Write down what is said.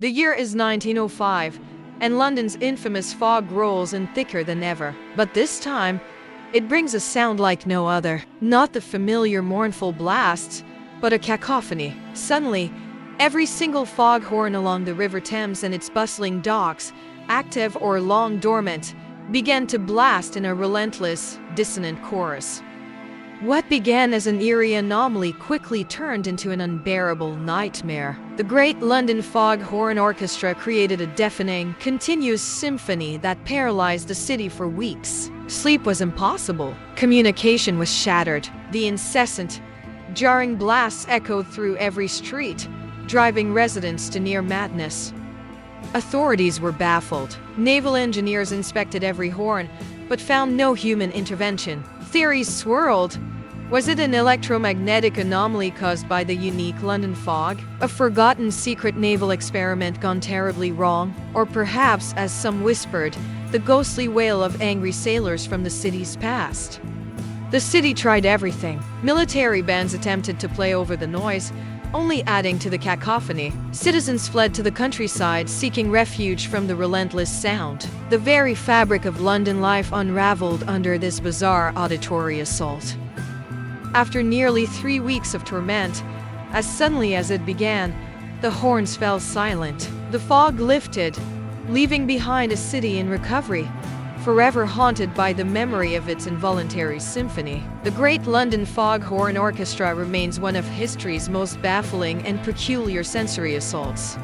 The year is 1905, and London's infamous fog rolls in thicker than ever. But this time, it brings a sound like no other. Not the familiar mournful blasts, but a cacophony. Suddenly, every single foghorn along the River Thames and its bustling docks, active or long dormant, began to blast in a relentless, dissonant chorus. What began as an eerie anomaly quickly turned into an unbearable nightmare. The Great London Foghorn Orchestra created a deafening, continuous symphony that paralyzed the city for weeks. Sleep was impossible. Communication was shattered. The incessant, jarring blasts echoed through every street, driving residents to near madness. Authorities were baffled. Naval engineers inspected every horn, but found no human intervention. Theories swirled. Was it an electromagnetic anomaly caused by the unique London fog? A forgotten secret naval experiment gone terribly wrong? Or perhaps, as some whispered, the ghostly wail of angry sailors from the city's past? The city tried everything. Military bands attempted to play over the noise, only adding to the cacophony. Citizens fled to the countryside, seeking refuge from the relentless sound. The very fabric of London life unraveled under this bizarre auditory assault. After nearly 3 weeks of torment, as suddenly as it began, the horns fell silent. The fog lifted, leaving behind a city in recovery, forever haunted by the memory of its involuntary symphony. The Great London Foghorn Orchestra remains one of history's most baffling and peculiar sensory assaults.